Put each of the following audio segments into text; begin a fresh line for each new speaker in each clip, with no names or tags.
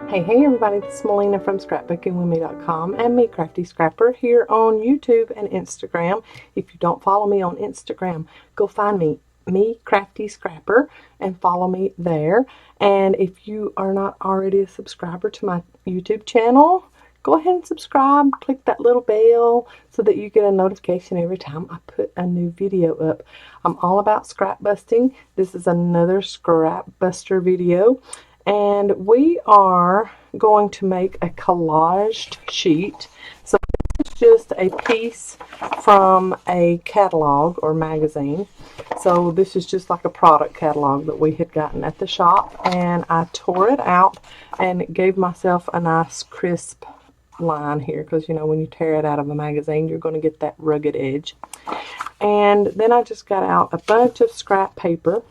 Hey everybody, this is Melina from ScrapbookingwithME.com and me, Crafty Scrapper, here on YouTube and Instagram. If you don't follow me on Instagram, go find me, Crafty Scrapper, and follow me there. And if you are not already a subscriber to my YouTube channel, go ahead and subscribe. Click that little bell so that you get a notification every time I put a new video up. I'm all about scrap busting. This is another scrap buster video. And we are going to make a collaged sheet. So this is just a piece from a catalog or magazine. So this is just like a product catalog that we had gotten at the shop. And I tore it out and gave myself a nice crisp line here. Because, you know, when you tear it out of a magazine, you're going to get that rugged edge. And then I just got out a bunch of scrap paper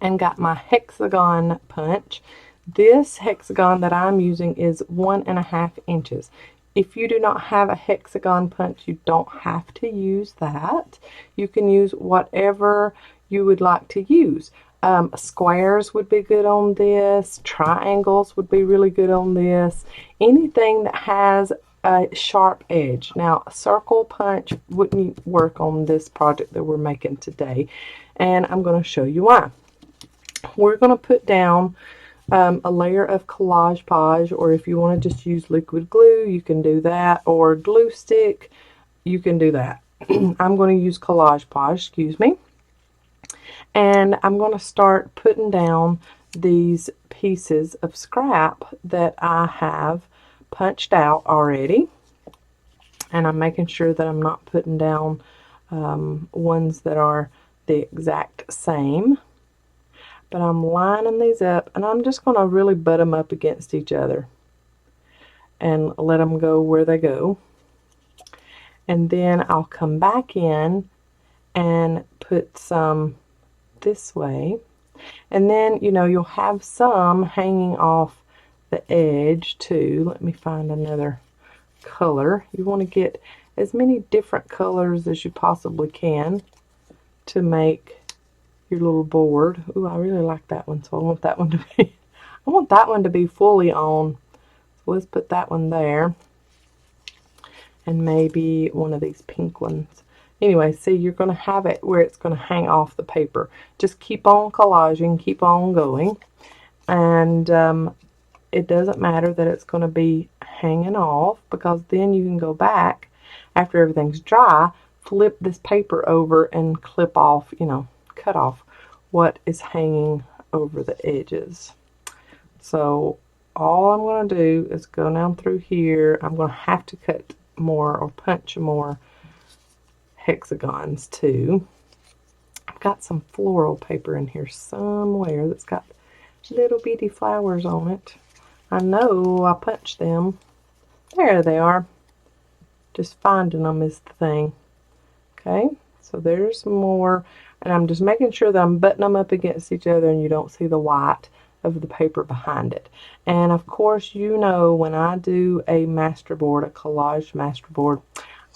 and got my hexagon punch. This hexagon that I'm using is 1.5 inches. If you do not have a hexagon punch, you don't have to use that. You can use whatever you would like to use. Squares would be good on this. Triangles would be really good on this. Anything that has a sharp edge. Now, a circle punch wouldn't work on this project that we're making today, and I'm going to show you why. We're going to put down a layer of Collage Podge, or if you want to just use liquid glue, you can do that, or glue stick, you can do that. I'm going to use Collage Podge, excuse me. And I'm going to start putting down these pieces of scrap that I have punched out already. And I'm making sure that I'm not putting down ones that are the exact same. But I'm lining these up, and I'm just going to really butt them up against each other and let them go where they go. And then I'll come back in and put some this way. And then, you know, you'll have some hanging off the edge too. Let me find another color. You want to get as many different colors as you possibly can to make your little board. Ooh, I really like that one, so I want that one to be I want that one to be fully on. So let's put that one there. And maybe one of these pink ones. Anyway, see, you're going to have it where it's going to hang off the paper. Just keep on collaging, keep on going. And it doesn't matter that it's going to be hanging off, because then you can go back after everything's dry, flip this paper over and clip off, you know, cut off what is hanging over the edges. So all I'm going to do is go down through here. I'm going to have to cut more or punch more hexagons too. I've got some floral paper in here somewhere that's got little bitty flowers on it. I know I punched them. There they are. Just finding them is the thing. Okay, so there's more. And I'm just making sure that I'm buttoning them up against each other and you don't see the white of the paper behind it. And of course, you know, when I do a masterboard, a collage masterboard,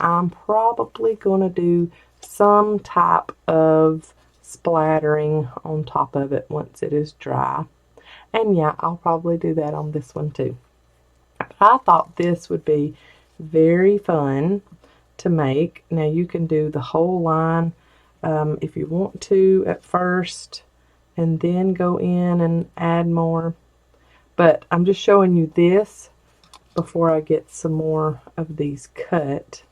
I'm probably going to do some type of splattering on top of it once it is dry. And yeah, I'll probably do that on this one too. But I thought this would be very fun to make. Now you can do the whole line if you want to at first, and then go in and add more. But I'm just showing you this before I get some more of these cut,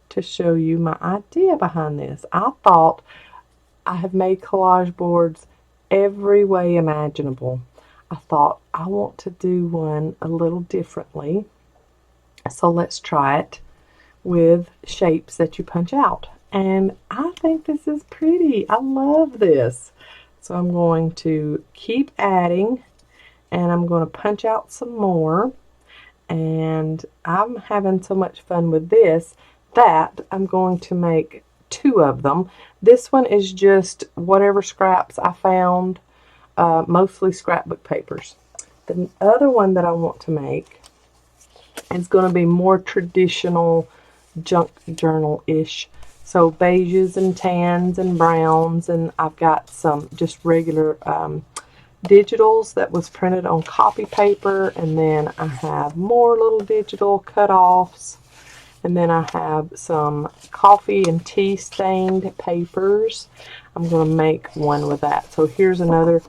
to show you my idea behind this. I thought I have made collage boards every way imaginable. I thought I want to do one a little differently. So let's try it with shapes that you punch out. And I think this is pretty. I love this. So I'm going to keep adding, and I'm going to punch out some more. And I'm having so much fun with this that I'm going to make 2 of them. This one is just whatever scraps I found, mostly scrapbook papers. The other one that I want to make is going to be more traditional junk journal-ish. So beiges and tans and browns, and I've got some just regular digitals that was printed on copy paper, and then I have more little digital cut-offs, and then I have some coffee and tea stained papers. I'm going to make one with that. So here's another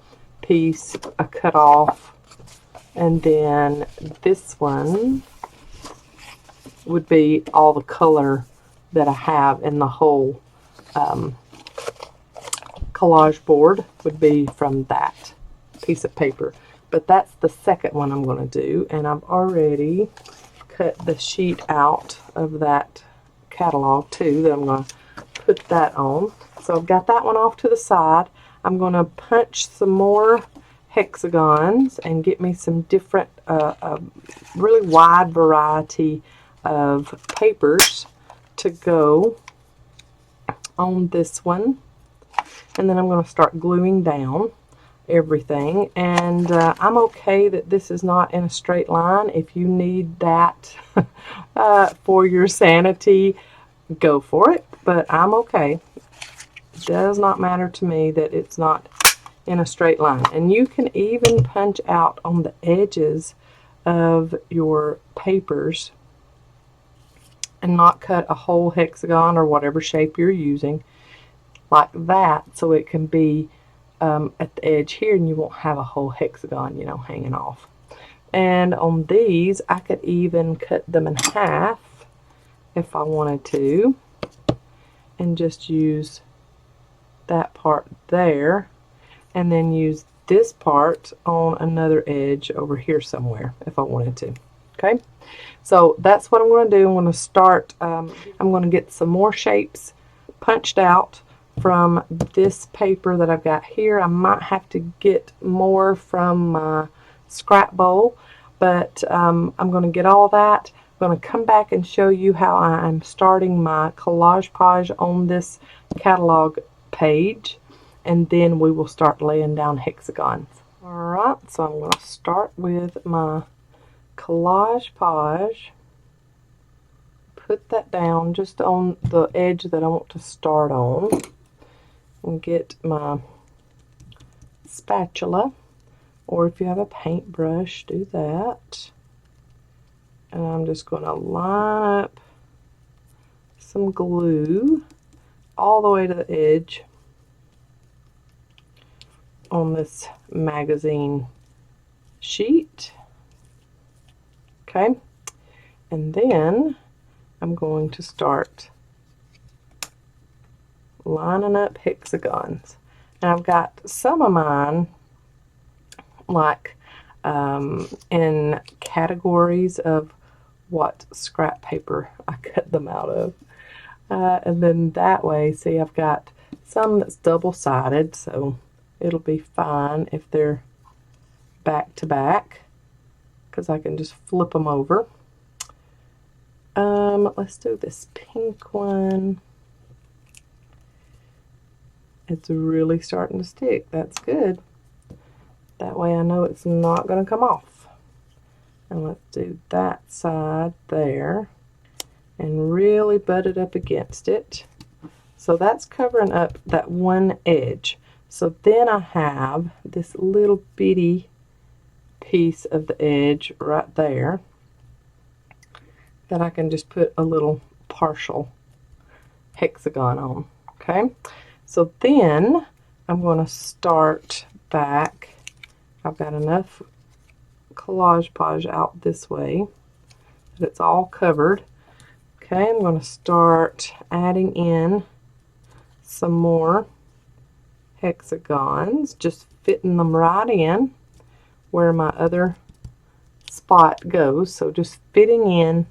piece, a cut-off, and then this one would be all the color that I have in the whole collage board would be from that piece of paper. But that's the second one I'm going to do, and I've already cut the sheet out of that catalog too that I'm going to put that on. So I've got that one off to the side. I'm going to punch some more hexagons and get me some different really wide variety of papers to go on this one, and then I'm going to start gluing down everything. And I'm okay that this is not in a straight line. If you need that for your sanity, go for it, but I'm okay. It does not matter to me that it's not in a straight line. And you can even punch out on the edges of your papers and not cut a whole hexagon or whatever shape you're using like that, so it can be at the edge here and you won't have a whole hexagon, you know, hanging off. And on these, I could even cut them in half if I wanted to, and just use that part there, and then use this part on another edge over here somewhere if I wanted to. Okay, so that's what I'm going to do. I'm going to start, I'm going to get some more shapes punched out from this paper that I've got here. I might have to get more from my scrap bowl, but I'm going to get all that. I'm going to come back and show you how I'm starting my collage page on this catalog page, and then we will start laying down hexagons. Alright, so I'm going to start with my collage page. Put that down just on the edge that I want to start on, and get my spatula, or if you have a paintbrush, do that. And I'm just going to line up some glue all the way to the edge on this magazine sheet. Okay, and then I'm going to start lining up hexagons. And I've got some of mine like in categories of what scrap paper I cut them out of. And then that way, see, I've got some that's double-sided, so it'll be fine if they're back to back, because I can just flip them over. Let's do this pink one. It's really starting to stick. That's good. That way I know it's not going to come off. And let's do that side there and really butt it up against it. So that's covering up that one edge. So then I have this little bitty piece of the edge right there that I can just put a little partial hexagon on. Okay, so then I'm going to start back. I've got enough collage page out this way that it's all covered. Okay, I'm going to start adding in some more hexagons, just fitting them right in where my other spot goes. So just fitting in.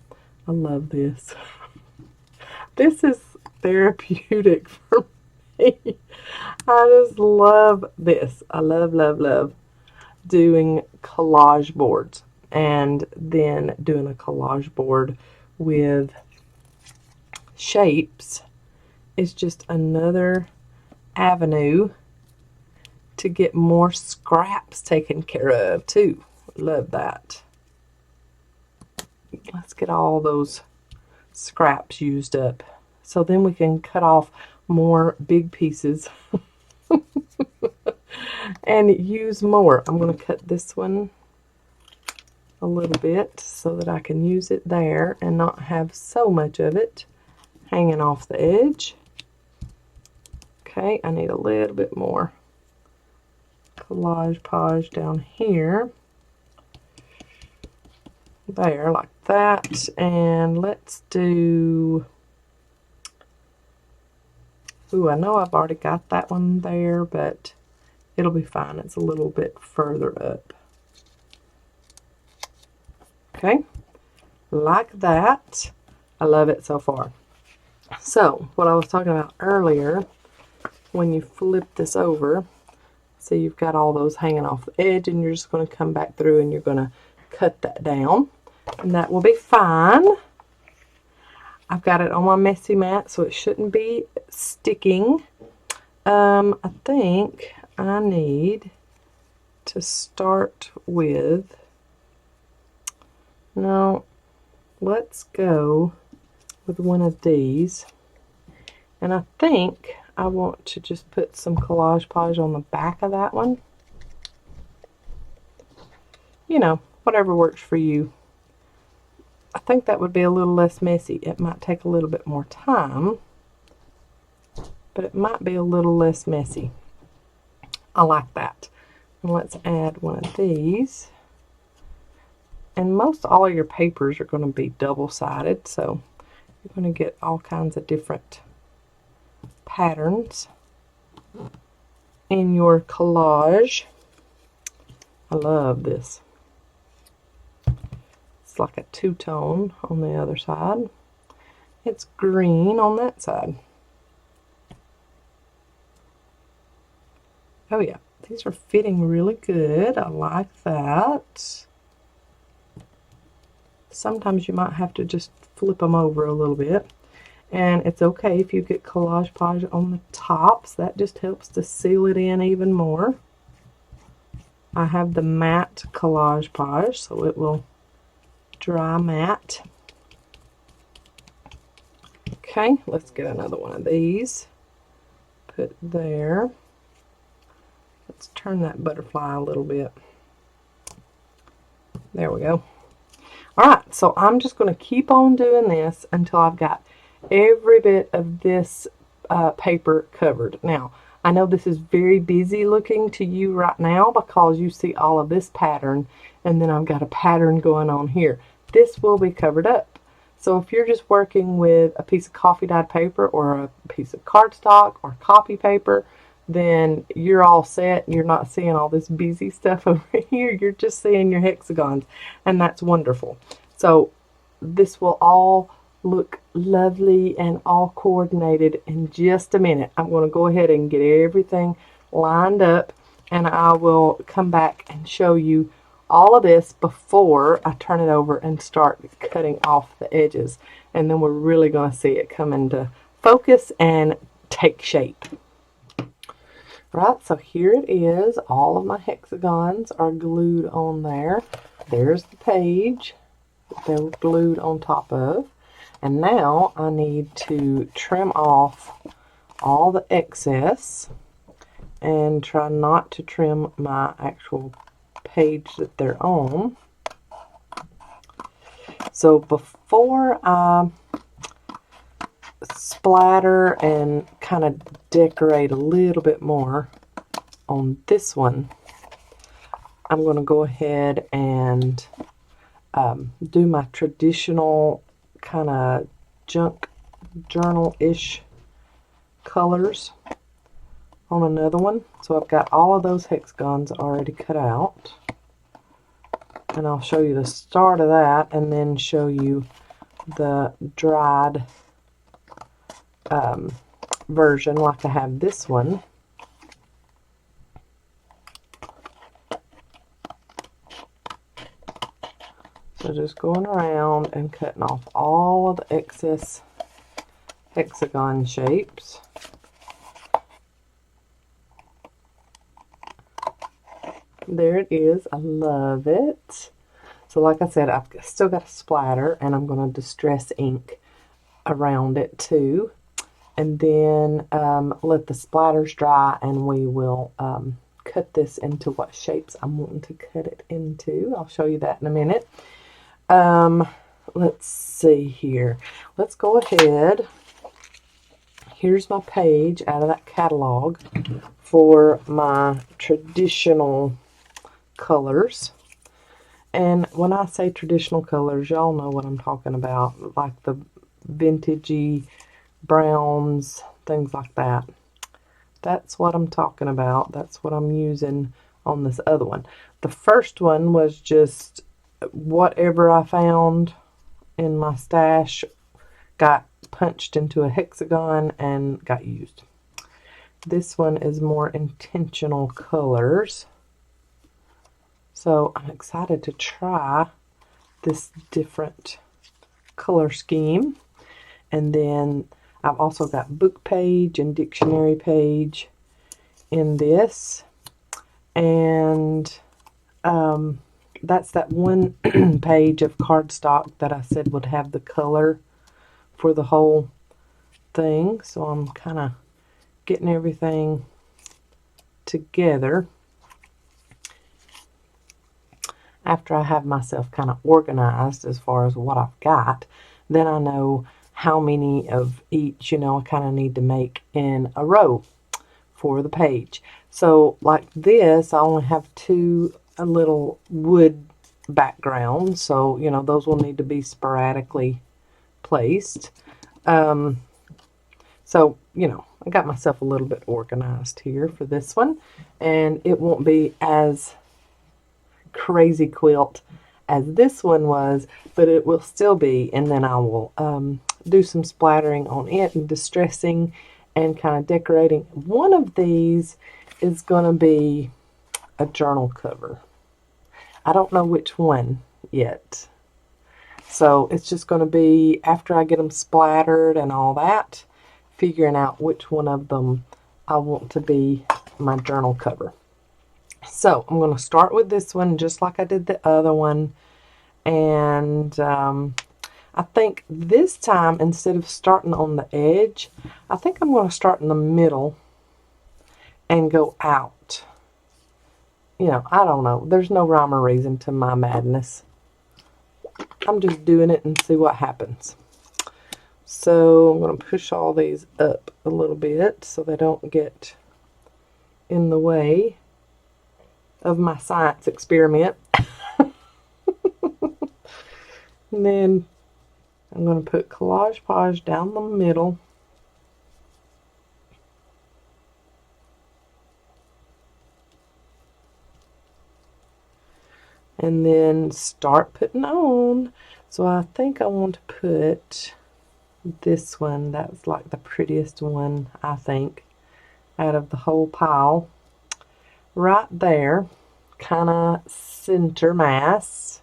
I love this. This is therapeutic for me. I just love this. I love doing collage boards, and then doing a collage board with shapes is just another avenue to get more scraps taken care of too. Love that. Let's get all those scraps used up, so then we can cut off more big pieces and use more. I'm going to cut this one a little bit so that I can use it there and not have so much of it hanging off the edge. Okay, I need a little bit more Collage down here. There, like that. And let's do... Ooh, I know I've already got that one there, but it'll be fine. It's a little bit further up. Okay, like that. I love it so far. So, what I was talking about earlier, when you flip this over, so you've got all those hanging off the edge, and you're just going to come back through and you're going to cut that down, and that will be fine. I've got it on my messy mat, so it shouldn't be sticking. I think I need to start with, no, let's go with one of these. And I think I want to just put some Collage on the back of that one. You know, whatever works for you. I think that would be a little less messy. It might take a little bit more time, but it might be a little less messy. I like that. And let's add one of these. And most all of your papers are going to be double-sided, so you're going to get all kinds of different patterns in your collage. I love this. It's like a two-tone on the other side. It's green on that side. Oh yeah, these are fitting really good. I like that. Sometimes you might have to just flip them over a little bit. And it's okay if you get Collage on the tops. That just helps to seal it in even more. I have the matte Collage, so it will dry matte. Okay, let's get another one of these. Put there. Let's turn that butterfly a little bit. There we go. Alright, so I'm just going to keep on doing this until I've got every bit of this paper covered. Now, I know this is very busy looking to you right now because you see all of this pattern, and then I've got a pattern going on here. This will be covered up. So if you're just working with a piece of coffee dyed paper or a piece of cardstock or copy paper, then you're all set. You're not seeing all this busy stuff over here. You're just seeing your hexagons, and that's wonderful. So this will all look lovely and all coordinated in just a minute. I'm going to go ahead and get everything lined up, and I will come back and show you all of this before I turn it over and start cutting off the edges, and then we're really going to see it come into focus and take shape. Right, so here it is. All of my hexagons are glued on there. There's the page that they're glued on top of. And now I need to trim off all the excess and try not to trim my actual page that they're on. So before I splatter and kind of decorate a little bit more on this one, I'm going to go ahead and do my traditional kind of junk journal-ish colors on another one. So I've got all of those hexagons already cut out, and I'll show you the start of that and then show you the dried version like I have this one. So just going around and cutting off all of the excess hexagon shapes. There it is. I love it. So like I said, I've still got a splatter, and I'm going to distress ink around it too. And then let the splatters dry, and we will cut this into what shapes I'm wanting to cut it into. I'll show you that in a minute. Let's see here. Let's go ahead. Here's my page out of that catalog for my traditional colors. And when I say traditional colors, y'all know what I'm talking about, like the vintagey browns, things like that. That's what I'm talking about. That's what I'm using on this other one. The first one was just whatever I found in my stash got punched into a hexagon and got used. This one is more intentional colors. So I'm excited to try this different color scheme. And then I've also got book page and dictionary page in this. And that's that one page of cardstock that I said would have the color for the whole thing. So I'm kind of getting everything together. After I have myself kind of organized as far as what I've got, then I know how many of each, I kind of need to make in a row for the page. So like this, I only have two little wood backgrounds, so those will need to be sporadically placed. So I got myself a little bit organized here for this one, and it won't be as crazy quilt as this one was, but it will still be, and then I will do some splattering on it and distressing and kind of decorating. One of these is going to be a journal cover. I don't know which one yet, so it's just going to be, after I get them splattered and all that, figuring out which one of them I want to be my journal cover. So I'm going to start with this one just like I did the other one, and I think this time, instead of starting on the edge, I think I'm going to start in the middle and go out. I don't know. There's no rhyme or reason to my madness. I'm just doing it and see what happens. So I'm going to push all these up a little bit so they don't get in the way of my science experiment. And then I'm going to put Collage Page down the middle. And then start putting on. So I think I want to put this one. That's like the prettiest one, I think, out of the whole pile. Right there. Kind of center mass.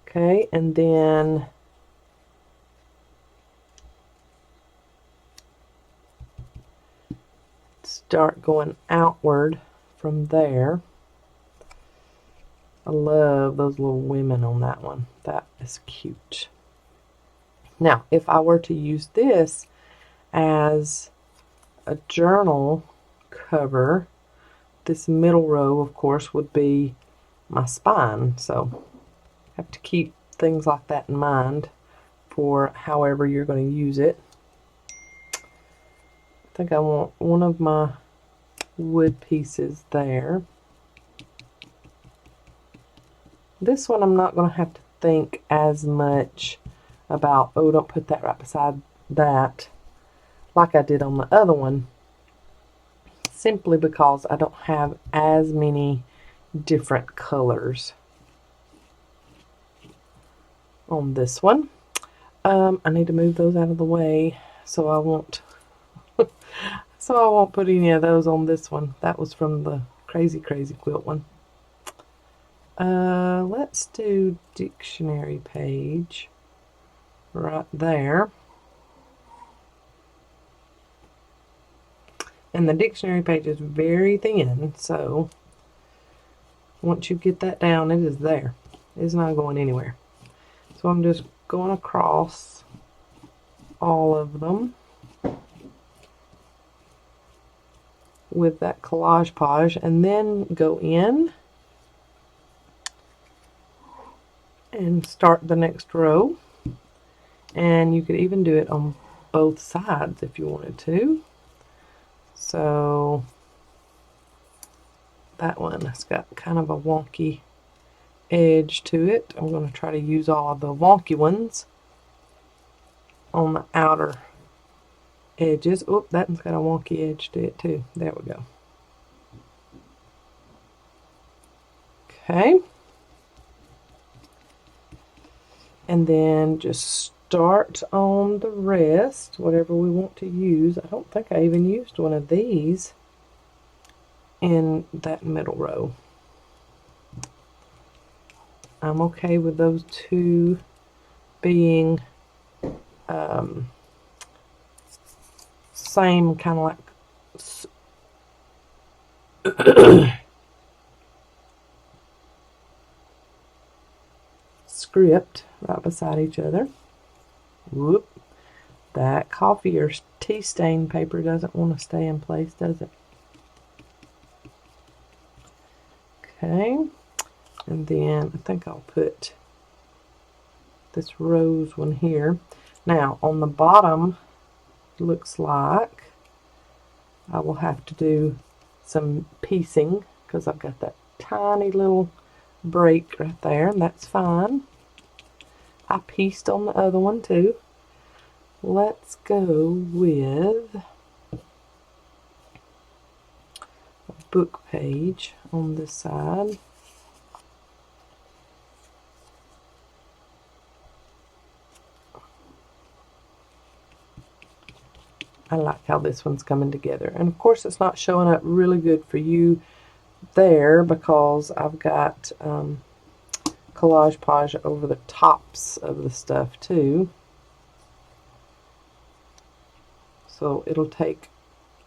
Okay, and then start going outward from there. I love those little women on that one. That is cute. Now, if I were to use this as a journal cover, this middle row, of course, would be my spine. So have to keep things like that in mind for however you're going to use it. I think I want one of my wood pieces there. This one I'm not going to have to think as much about, oh, don't put that right beside that, like I did on the other one, simply because I don't have as many different colors on this one. I need to move those out of the way so I won't put any of those on this one. That was from the crazy quilt one. Let's do dictionary page right there. And the dictionary page is very thin, so once you get that down, it is there. It's not going anywhere. So I'm just going across all of them with that Collage Podge, and then go in and start the next row. And you could even do it on both sides if you wanted to. So that one has got kind of a wonky edge to it. I'm going to try to use all of the wonky ones on the outer edges. Oh, that one's got a wonky edge to it too. There we go. Okay. And then just start on the rest, whatever we want to use. I don't think I even used one of these in that middle row. I'm okay with those two being same kind of like script right beside each other. Whoop. That coffee or tea stain paper doesn't want to stay in place, does it? Okay. And then I think I'll put this rose one here. Now on the bottom, looks like I will have to do some piecing because I've got that tiny little break right there, and that's fine. I pieced on the other one too. Let's go with a book page on this side. I like how this one's coming together. And of course it's not showing up really good for you there because I've got Collage Podge over the tops of the stuff too. So it'll take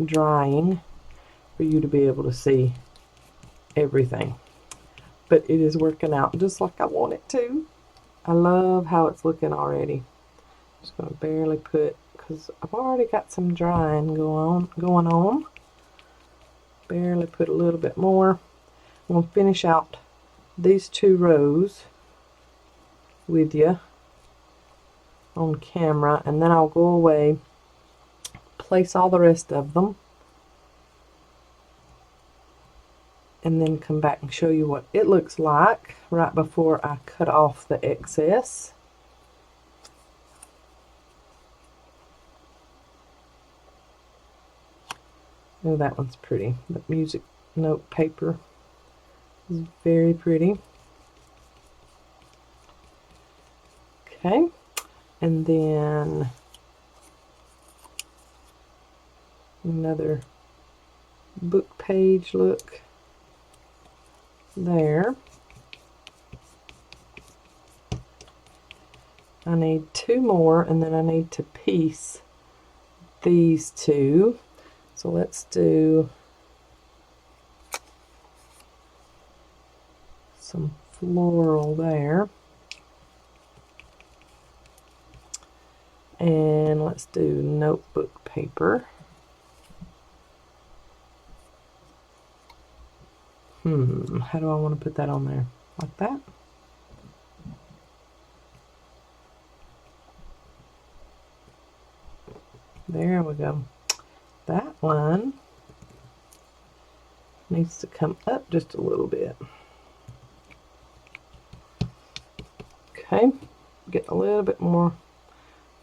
drying for you to be able to see everything. But it is working out just like I want it to. I love how it's looking already. I'm just going to barely put, because I've already got some drying going on. Barely put a little bit more. I'm going to finish out these two rows with you on camera, and then I'll go away, place all the rest of them, and then come back and show you what it looks like right before I cut off the excess. Oh, that one's pretty. The music note paper is very pretty. Okay, and then another book page look there. I need two more, and then I need to piece these two. So let's do some floral there. And let's do notebook paper. How do I want to put that on there? Like that? There we go. That one needs to come up just a little bit. Okay, get a little bit more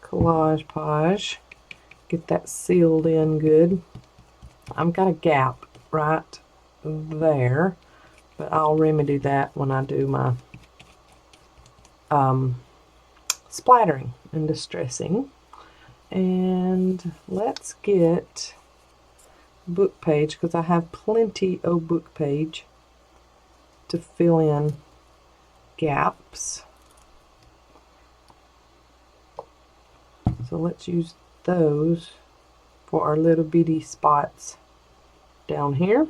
Collage Podge. Get that sealed in good. I've got a gap right there, but I'll remedy that when I do my splattering and distressing. And let's get book page, because I have plenty of book page to fill in gaps. So let's use those for our little bitty spots down here.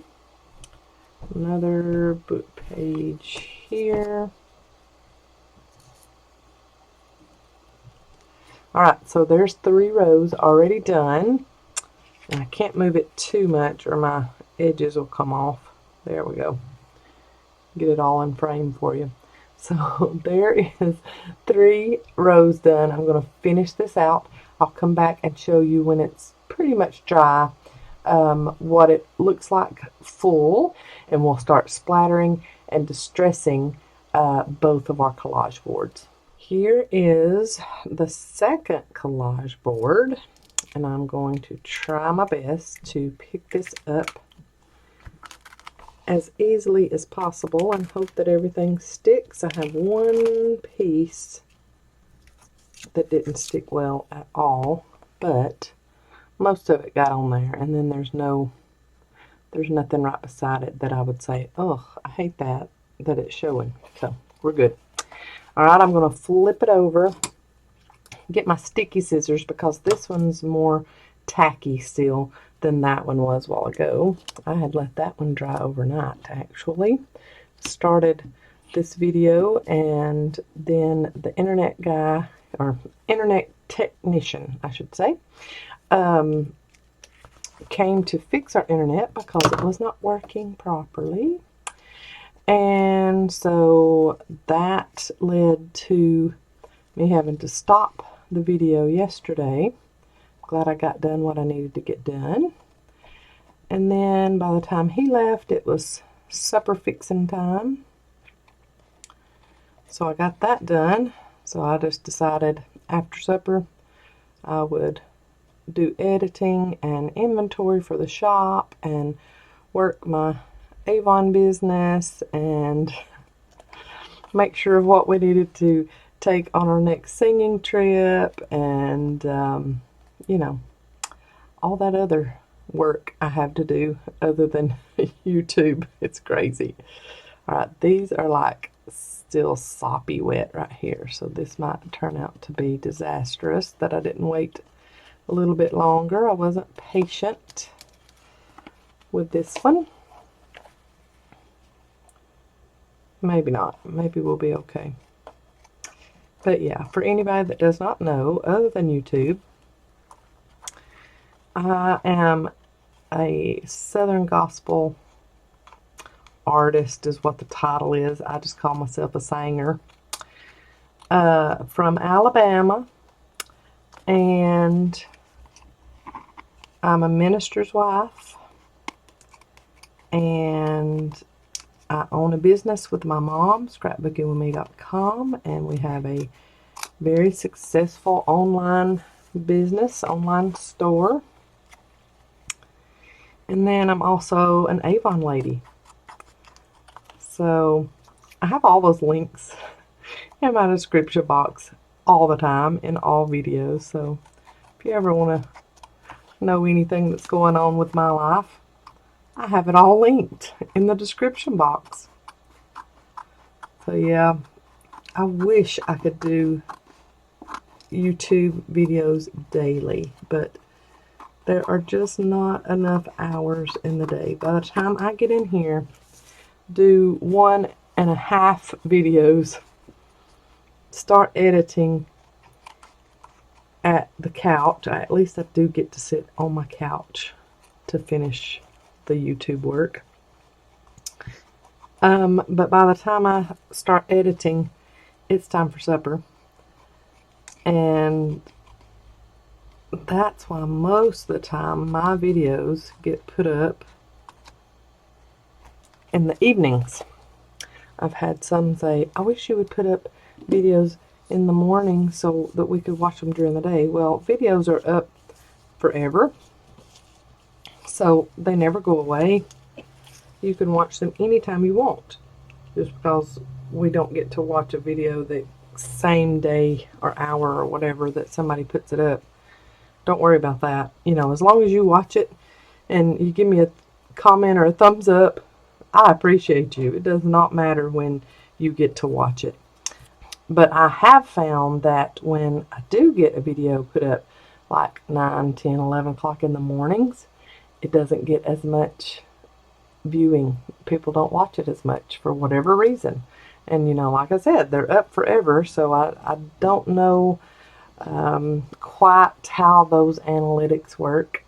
Another book page here. Alright, so there's 3 rows already done. And I can't move it too much or my edges will come off. There we go. Get it all in frame for you. So there is 3 rows done. I'm going to finish this out. I'll come back and show you when it's pretty much dry what it looks like full, and we'll start splattering and distressing both of our collage boards. Here is the second collage board, and I'm going to try my best to pick this up as easily as possible and hope that everything sticks. I have one piece that didn't stick well at all, but most of it got on there, and then there's nothing right beside it that I would say, oh, I hate that it's showing. So we're good. All right, I'm going to flip it over, get my sticky scissors because this one's more tacky still than that one was a while ago. I had let that one dry overnight, actually. Started this video, and then the internet guy, or internet technician, I should say, came to fix our internet because it was not working properly. And so that led to me having to stop the video yesterday. Glad I got done what I needed to get done. And then by the time he left, it was supper fixing time. So I got that done. So I just decided after supper I would do editing and inventory for the shop and work my Avon business and make sure of what we needed to take on our next singing trip, and you know, all that other work I have to do other than YouTube. It's crazy. Alright, these are like still soppy wet right here, so this might turn out to be disastrous that I didn't wait a little bit longer. I wasn't patient with this one. Maybe not. Maybe we'll be okay. But yeah, for anybody that does not know, other than YouTube, I am a Southern Gospel artist is what the title is. I just call myself a singer. From Alabama, and I'm a minister's wife, and I own a business with my mom, ScrapbookingwithME.com, and we have a very successful online business, online store. And then I'm also an Avon lady. So I have all those links in my description box all the time in all videos. So if you ever want to know anything that's going on with my life, I have it all linked in the description box. So yeah, I wish I could do YouTube videos daily, but there are just not enough hours in the day. By the time I get in here, do 1.5 videos, start editing at the couch. At least I do get to sit on my couch to finish the YouTube work. But by the time I start editing, it's time for supper. And that's why most of the time my videos get put up in the evenings. I've had some say, I wish you would put up videos in the morning so that we could watch them during the day. Well, videos are up forever, so they never go away. You can watch them anytime you want. Just because we don't get to watch a video the same day or hour or whatever that somebody puts it up, don't worry about that. You know, as long as you watch it and you give me a comment or a thumbs up, I appreciate you. It does not matter when you get to watch it. But I have found that when I do get a video put up like 9, 10, 11 o'clock in the mornings, it doesn't get as much viewing. People don't watch it as much for whatever reason. And you know, like I said, they're up forever, so I don't know quite how those analytics work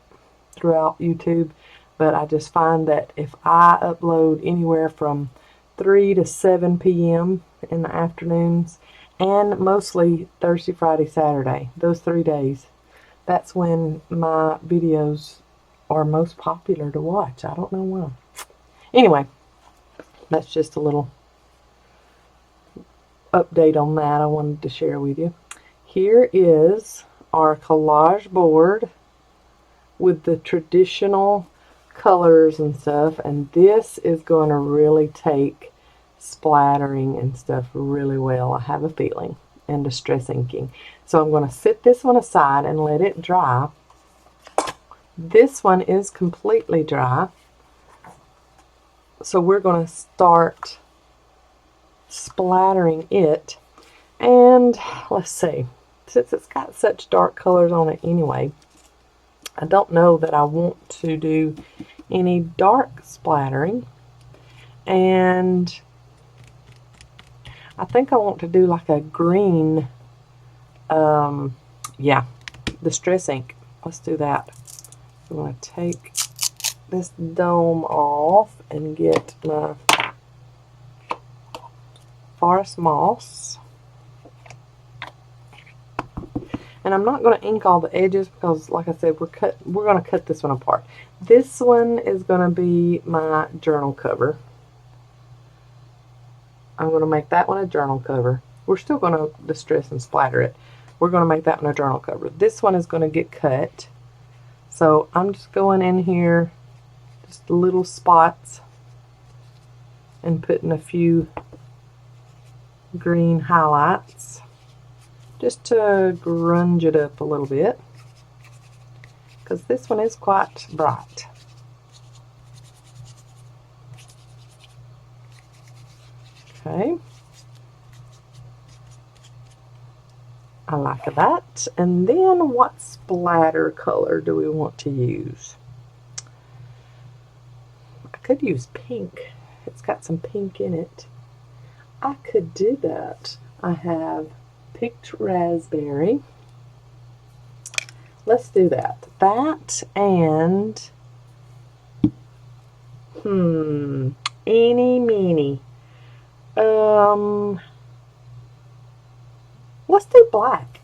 throughout YouTube. but I just find that if I upload anywhere from 3 to 7 p.m. in the afternoons, and mostly Thursday, Friday, Saturday, those 3 days, that's when my videos are most popular to watch. I don't know why. Anyway, that's just a little update on that I wanted to share with you. Here is our collage board with the traditional colors and stuff, and this is going to really take splattering and stuff really well, I have a feeling, and distress inking. So I'm going to set this one aside and let it dry. This one is completely dry, so we're going to start splattering it. And let's see, since it's got such dark colors on it anyway, I don't know that I want to do any dark splattering, and I think I want to do like a green, yeah, distress ink. Let's do that. I'm going to take this dome off and get my forest moss. And I'm not going to ink all the edges because, like I said, we're going to cut this one apart. This one is going to be my journal cover. I'm going to make that one a journal cover. We're still going to distress and splatter it. We're going to make that one a journal cover. This one is going to get cut. So I'm just going in here, just little spots, and putting a few green highlights just to grunge it up a little bit, because this one is quite bright. Okay, I like that. And then what splatter color do we want to use? I could use pink. It's got some pink in it. I could do that. I have picked raspberry. Let's do that. That and eeny meeny. Let's do black.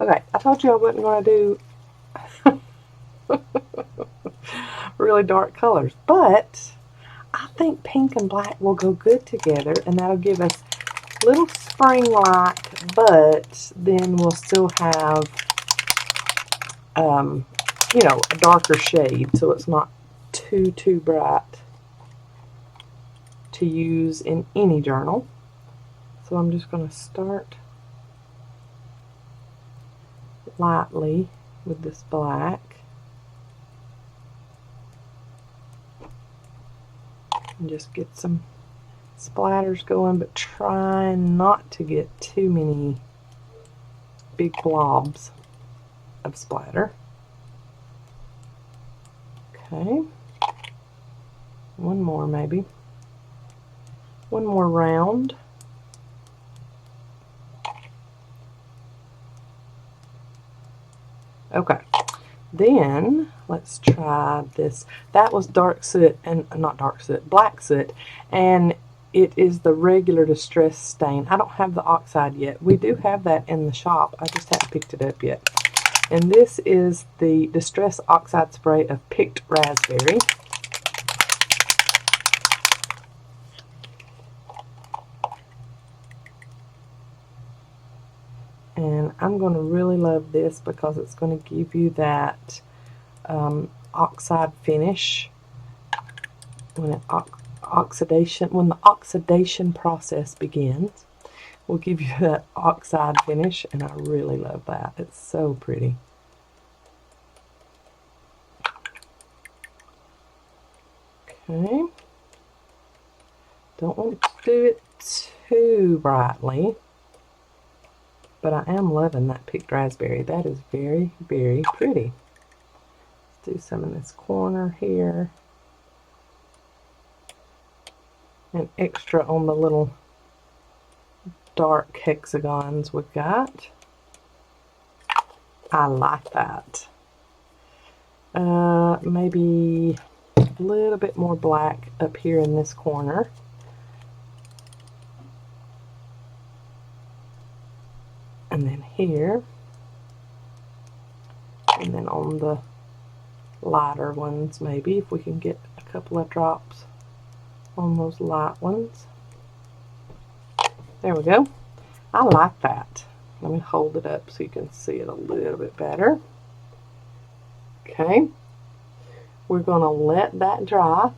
Okay, I told you I wasn't going to do really dark colors, but I think pink and black will go good together, and that'll give us little spring-like, but then we'll still have, you know, a darker shade, so it's not too bright to use in any journal. So I'm just going to start lightly with this black. And just get some splatters going, but try not to get too many big blobs of splatter. Okay, one more maybe. One more round. Okay, then let's try this. That was dark soot, and not dark soot, black soot, and it is the regular distress stain. I don't have the oxide yet. We do have that in the shop. I just haven't picked it up yet. And this is the Distress Oxide Spray of Picked Raspberry. And I'm going to really love this because it's going to give you that oxide finish when the oxidation process begins. Will give you that oxide finish, and I really love that. It's so pretty. Okay. Don't want to do it too brightly, but I am loving that picked raspberry. That is very, very pretty. Let's do some in this corner here. And extra on the little dark hexagons we've got. I like that. Maybe A little bit more black up here in this corner. And then here. And then on the lighter ones, maybe, if we can get a couple of drops on those light ones. There we go. I like that. Let me hold it up so you can see it a little bit better. Okay. We're going to let that dry,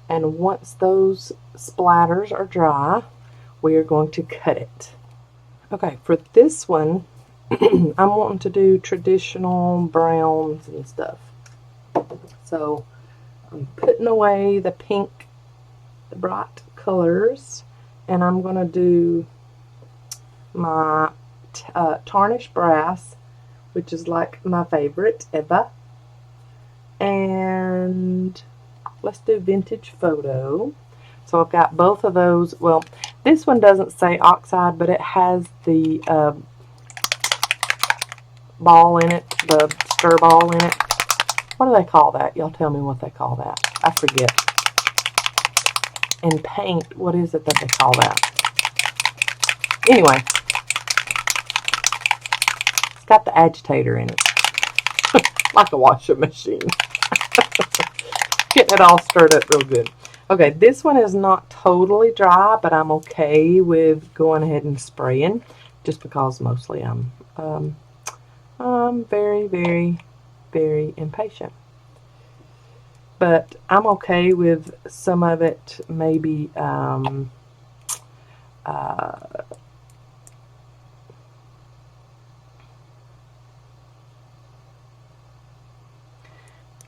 and once those splatters are dry, we are going to cut it. Okay, for this one, I'm wanting to do traditional browns and stuff. So I'm putting away the pink, the bright colors, and I'm going to do my tarnished brass, which is like my favorite ever. And let's do vintage photo. So I've got both of those. Well, this one doesn't say oxide, but it has the ball in it, the stir ball in it. What do they call that? Y'all tell me what they call that. I forget. And paint, what is it that they call that? Anyway, it's got the agitator in it. Like a washing machine. Getting it all stirred up real good. Okay, this one is not totally dry, but I'm okay with going ahead and spraying, just because mostly I'm very, very, very impatient. But I'm okay with some of it maybe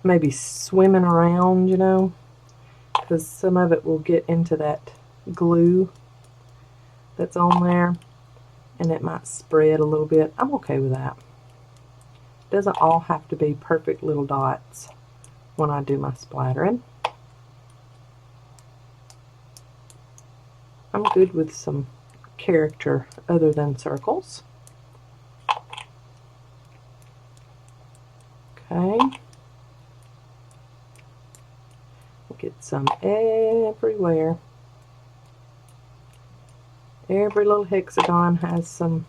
maybe swimming around, you know, because some of it will get into that glue that's on there, and it might spread a little bit. I'm okay with that. It doesn't all have to be perfect little dots when I do my splattering. I'm good with some character other than circles. Okay. Get some everywhere. Every little hexagon has some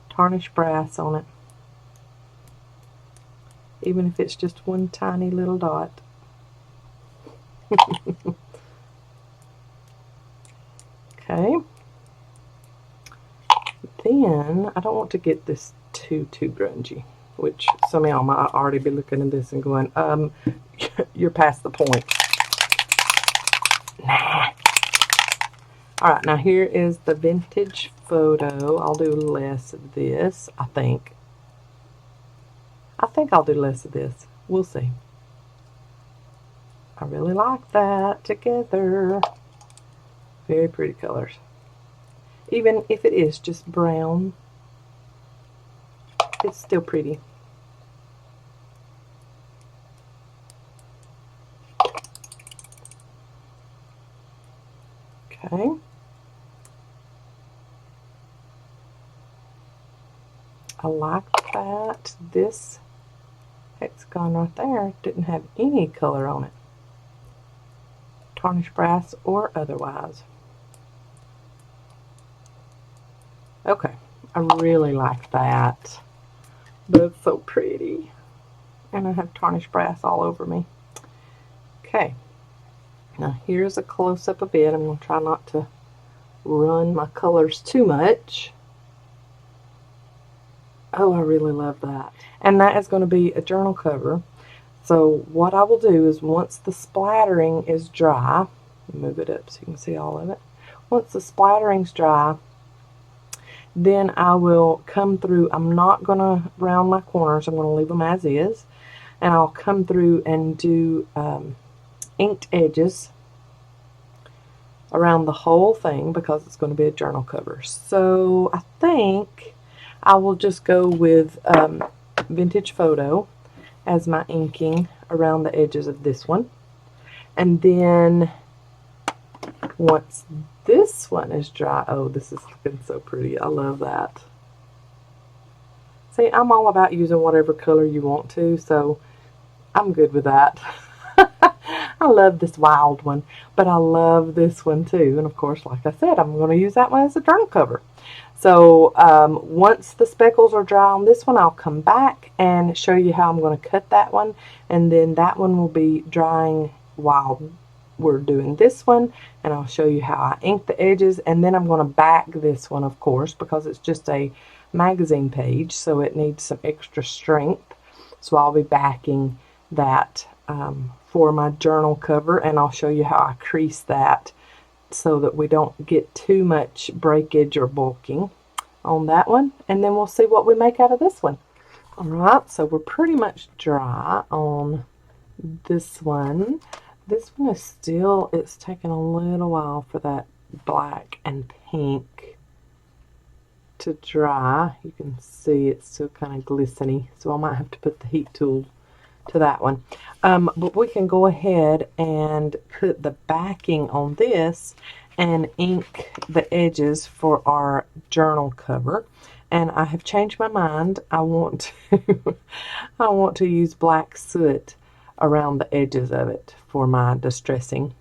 tarnished brass on it. Even if it's just one tiny little dot. Okay. Then, I don't want to get this too grungy, which some of y'all might already be looking at this and going, you're past the point. Nah. Alright, now here is the vintage photo. I'll do less of this, I think. I think I'll do less of this. We'll see. I really like that together. Very pretty colors. Even if it is just brown, it's still pretty. Okay. I like that. This hexagon right there didn't have any color on it. Tarnished brass or otherwise. Okay. I really like that. That's so pretty. And I have tarnished brass all over me. Okay. Now here's a close-up of it. I'm going to try not to run my colors too much. Oh, I really love that. And that is going to be a journal cover. So what I will do is once the splattering is dry, move it up so you can see all of it. Once the splattering's dry, then I will come through. I'm not going to round my corners. I'm going to leave them as is. And I'll come through and do inked edges around the whole thing because it's going to be a journal cover. So I think I will just go with vintage photo as my inking around the edges of this one. And then once this one is dry, oh, this is looking so pretty. I love that. See, I'm all about using whatever color you want to, so I'm good with that. I love this wild one, but I love this one too. And of course, like I said, I'm going to use that one as a journal cover. So once the speckles are dry on this one, I'll come back and show you how I'm going to cut that one. And then that one will be drying while we're doing this one. And I'll show you how I ink the edges. And then I'm going to back this one, of course, because it's just a magazine page, so it needs some extra strength. So I'll be backing that for my journal cover. And I'll show you how I crease that, so that we don't get too much breakage or bulking on that one. And then we'll see what we make out of this one. Alright, so we're pretty much dry on this one. This one is still, it's taken a little while for that black and pink to dry. You can see it's still kind of glistening, so I might have to put the heat tool to that one. But we can go ahead and put the backing on this and ink the edges for our journal cover. And I have changed my mind. I want to use black soot around the edges of it for my distressing,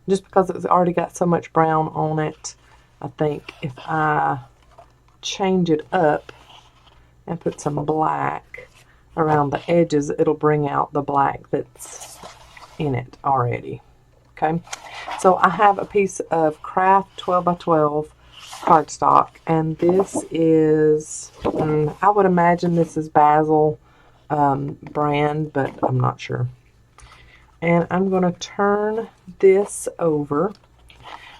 just because it's already got so much brown on it. I think if I change it up and put some black around the edges, it'll bring out the black that's in it already. Okay, so I have a piece of craft 12 by 12 cardstock, and this is, I would imagine this is Basil brand, but I'm not sure. And I'm going to turn this over,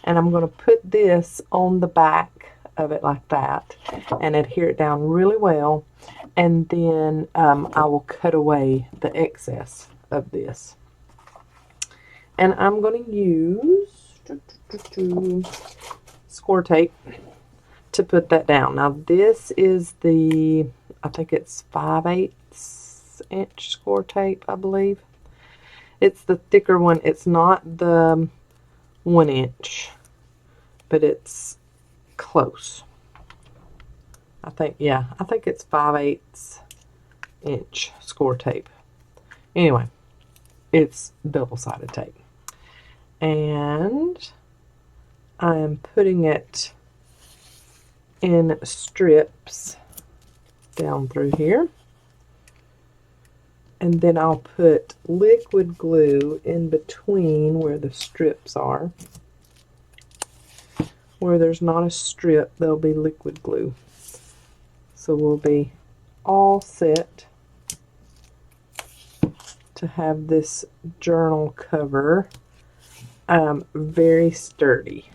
and I'm going to put this on the back of it like that and adhere it down really well. And then I will cut away the excess of this. And I'm going to use score tape to put that down. Now this is the, I think it's 5/8 inch score tape, I believe. It's the thicker one. It's not the 1 inch, but it's close. I think, yeah, I think it's 5/8 inch score tape. Anyway, it's double-sided tape. And I am putting it in strips down through here. And then I'll put liquid glue in between where the strips are. Where there's not a strip, there'll be liquid glue. So we'll be all set to have this journal cover very sturdy.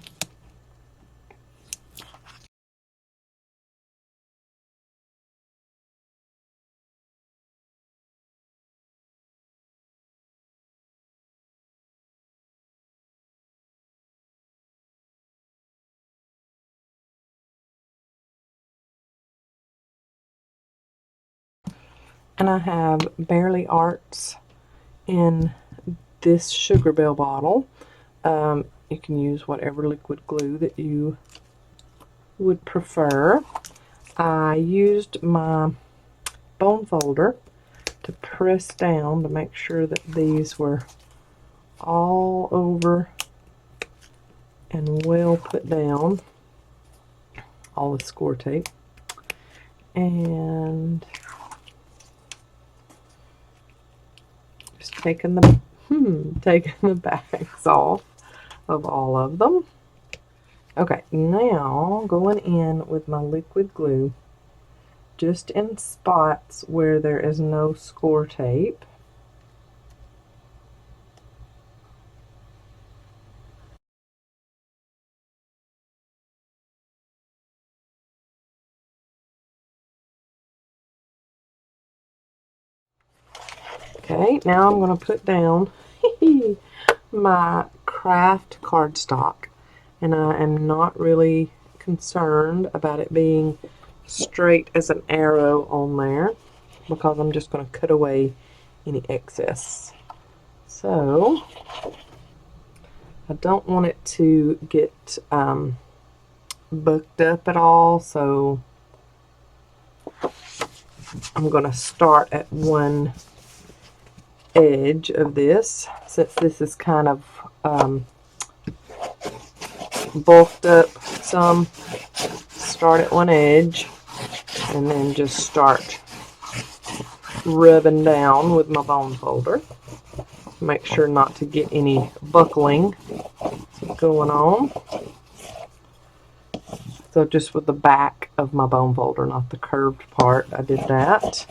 And I have Barely Arts in this Sugar Bell bottle. You can use whatever liquid glue that you would prefer. I used my bone folder to press down to make sure that these were all over and well put down, all the score tape. And just taking the bags off of all of them. Okay, now going in with my liquid glue just in spots where there is no score tape. Okay, now I'm going to put down my craft cardstock, and I am not really concerned about it being straight as an arrow on there, because I'm just going to cut away any excess. So I don't want it to get booked up at all, so I'm going to start at one edge of this, since this is kind of bulked up some. Start at one edge and then just start rubbing down with my bone folder. Make sure not to get any buckling going on. So just with the back of my bone folder, not the curved part, I did that.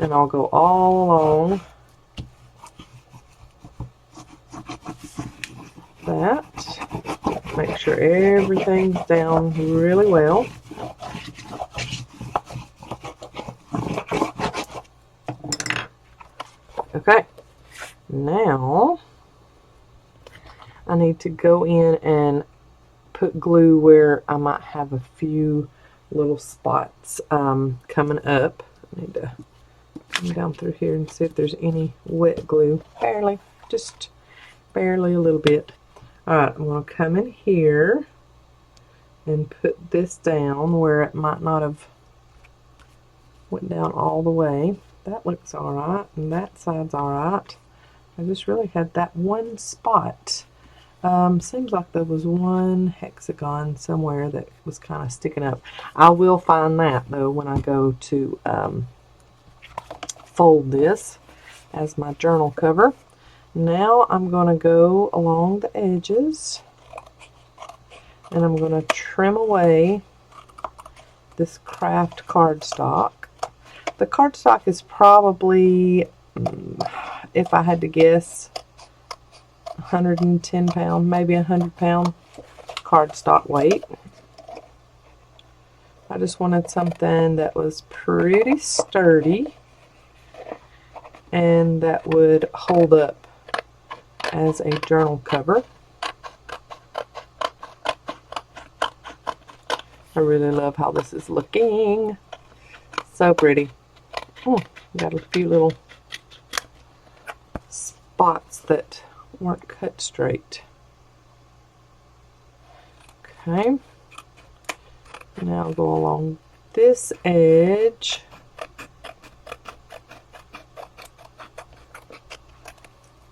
And I'll go all along that. Make sure everything's down really well. Okay, now I need to go in and put glue where I might have a few little spots coming up. I need to come down through here and see if there's any wet glue. Barely, just barely a little bit. Alright, I'm going to come in here and put this down where it might not have went down all the way. That looks alright, and that side's alright. I just really had that one spot. Seems like there was one hexagon somewhere that was kind of sticking up. I will find that though when I go to fold this as my journal cover. Now I'm going to go along the edges and I'm going to trim away this craft cardstock. The cardstock is probably, if I had to guess, 110 pound, maybe 100 pound cardstock weight. I just wanted something that was pretty sturdy and that would hold up as a journal cover. I really love how this is looking. So pretty. Got a few little spots that weren't cut straight. Okay. Now I'll go along this edge.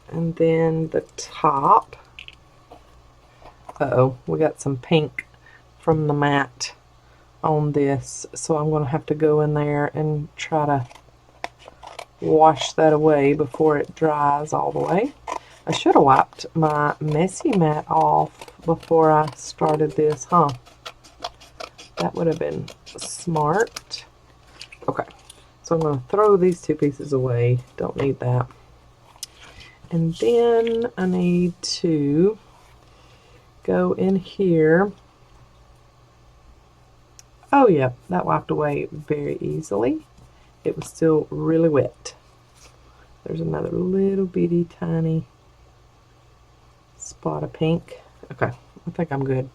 And then the top. Uh-oh, we got some pink from the mat on this, so I'm going to have to go in there and try to wash that away before it dries all the way. I should have wiped my messy mat off before I started this, huh? That would have been smart. Okay, so I'm going to throw these two pieces away. Don't need that. And then I need to go in here. Oh yeah, that wiped away very easily. It was still really wet. There's another little bitty tiny spot of pink. Okay, I think I'm good.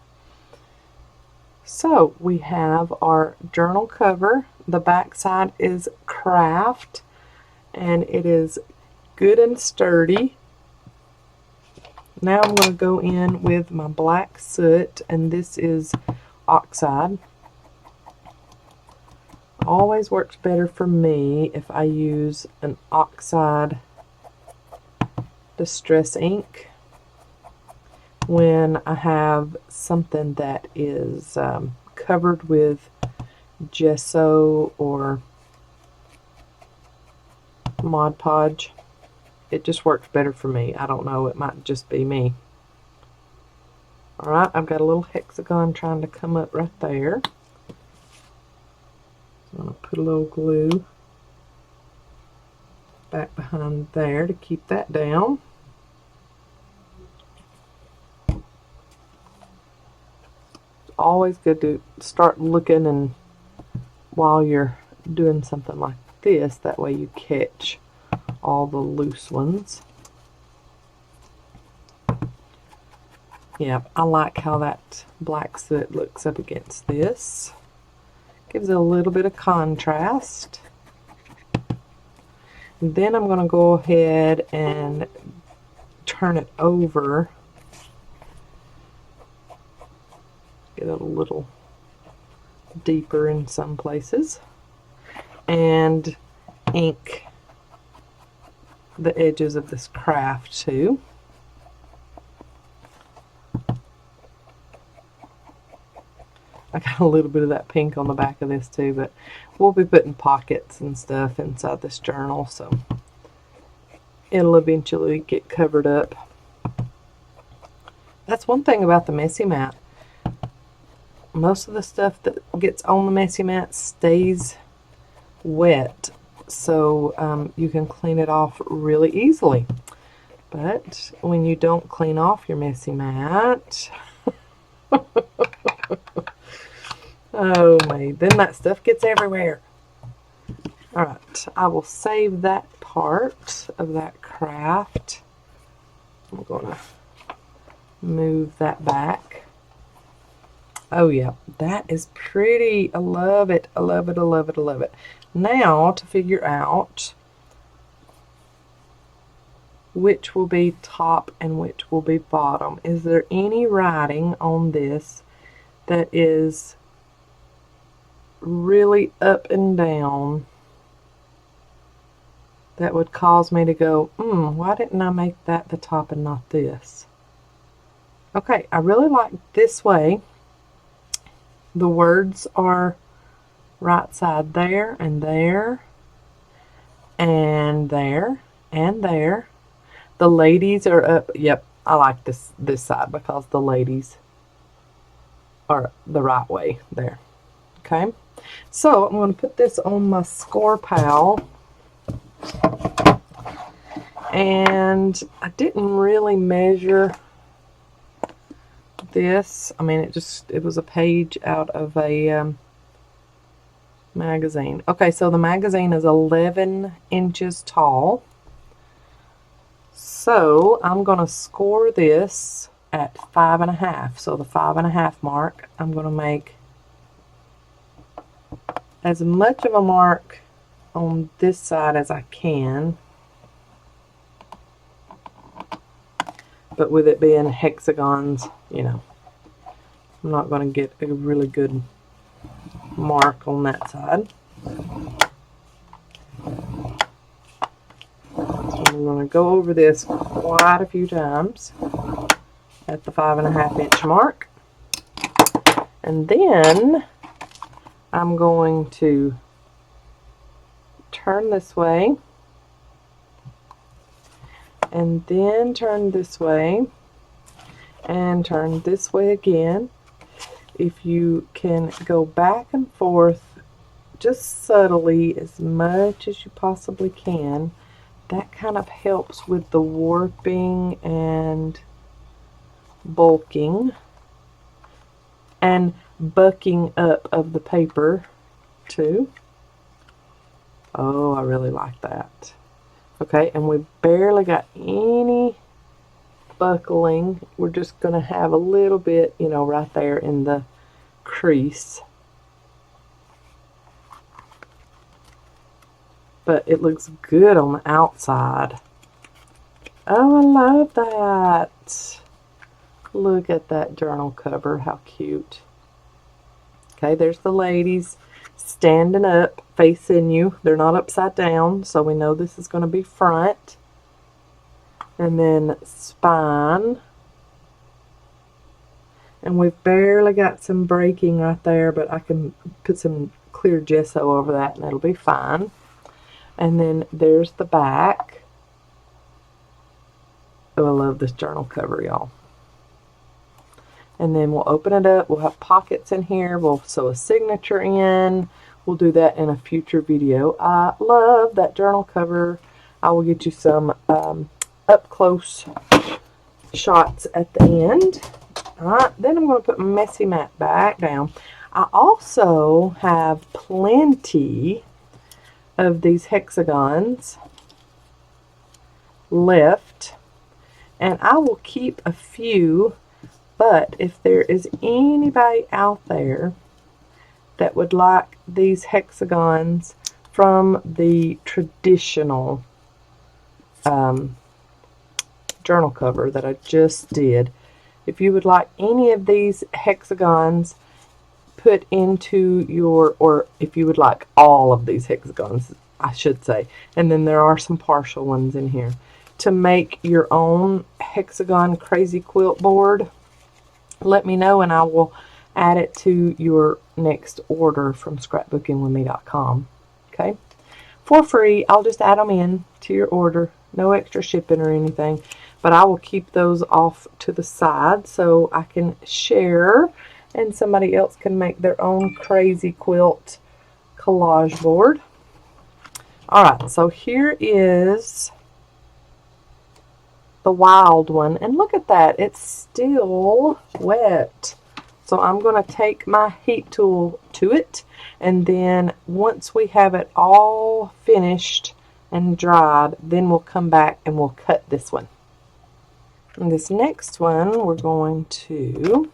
So we have our journal cover. The back side is craft and it is good and sturdy. Now I'm going to go in with my black soot, and this is oxide. Always works better for me if I use an oxide distress ink when I have something that is covered with gesso or Mod Podge. It just works better for me. I don't know, it might just be me. Alright, I've got a little hexagon trying to come up right there. I'm going to put a little glue back behind there to keep that down. It's always good to start looking and while you're doing something like this, that way you catch all the loose ones. Yeah, I like how that black soot looks up against this. Gives it a little bit of contrast. And then I'm going to go ahead and turn it over. Get it a little deeper in some places. And ink the edges of this craft too. I got a little bit of that pink on the back of this too, but we'll be putting pockets and stuff inside this journal, so it'll eventually get covered up. That's one thing about the messy mat. Most of the stuff that gets on the messy mat stays wet, so you can clean it off really easily. But when you don't clean off your messy mat, oh my, then that stuff gets everywhere. Alright, I will save that part of that craft. I'm going to move that back. Oh yeah, that is pretty. I love it. I love it. I love it. I love it. Now to figure out which will be top and which will be bottom. Is there any writing on this that is really up and down that would cause me to go, why didn't I make that the top and not this? Okay, I really like this way. The words are right side there and there and there and there. The ladies are up. Yep, I like this side because the ladies are the right way there. Okay, so I'm going to put this on my score pal. And I didn't really measure this. I mean, it was a page out of a magazine. Okay, so the magazine is 11 inches tall. So I'm going to score this at 5.5. So the 5.5 mark, I'm going to make as much of a mark on this side as I can. But with it being hexagons, you know, I'm not going to get a really good mark on that side. So I'm going to go over this quite a few times at the 5.5 inch mark. And then I'm going to turn this way. And then turn this way and turn this way again. If you can go back and forth just subtly as much as you possibly can, that kind of helps with the warping and bulking and bucking up of the paper too. Oh, I really like that. Okay, and we barely got any buckling. We're just going to have a little bit, you know, right there in the crease. But it looks good on the outside. Oh, I love that. Look at that journal cover. How cute. Okay, there's the ladies standing up, facing you. They're not upside down, so we know this is going to be front. And then spine. And we've barely got some breaking right there, but I can put some clear gesso over that and it'll be fine. And then there's the back. Oh, I love this journal cover, y'all. And then we'll open it up. We'll have pockets in here. We'll sew a signature in. We'll do that in a future video. I love that journal cover. I will get you some up close shots at the end. Alright, then I'm going to put my messy mat back down. I also have plenty of these hexagons left, and I will keep a few. But if there is anybody out there that would like these hexagons from the traditional journal cover that I just did, if you would like any of these hexagons put into your, or if you would like all of these hexagons, I should say. And then there are some partial ones in here. To make your own hexagon crazy quilt board, let me know and I will add it to your next order from ScrapbookingwithME.com. Okay? For free, I'll just add them in to your order. No extra shipping or anything. But I will keep those off to the side so I can share and somebody else can make their own crazy quilt collage board. Alright, so here is the wild one. And look at that. It's still wet. So I'm going to take my heat tool to it. And then once we have it all finished and dried, then we'll come back and we'll cut this one. And this next one, we're going to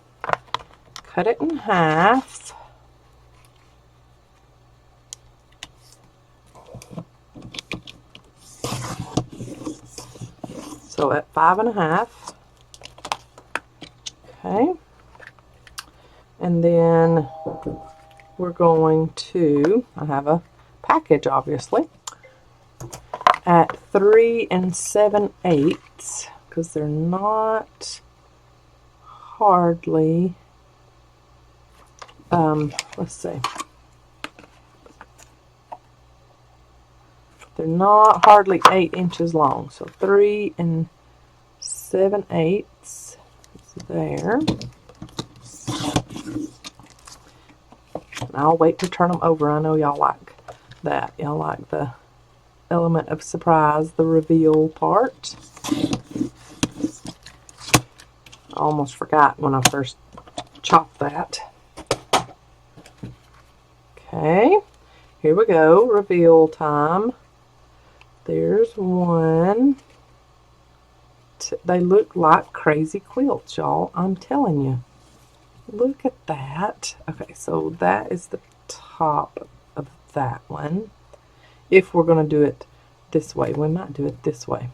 cut it in half. So at 5 1/2. Okay. And then we're going to, I have a package obviously, at 3 7/8, because they're not hardly, let's see, they're not hardly 8 inches long. So 3 7/8 is there. I'll wait to turn them over. I know y'all like that. Y'all like the element of surprise, the reveal part. I almost forgot when I first chopped that. Okay, here we go. Reveal time. There's one. They look like crazy quilts, y'all. I'm telling you. Look at that. Okay, so that is the top of that one. If we're going to do it this way, we might do it this way.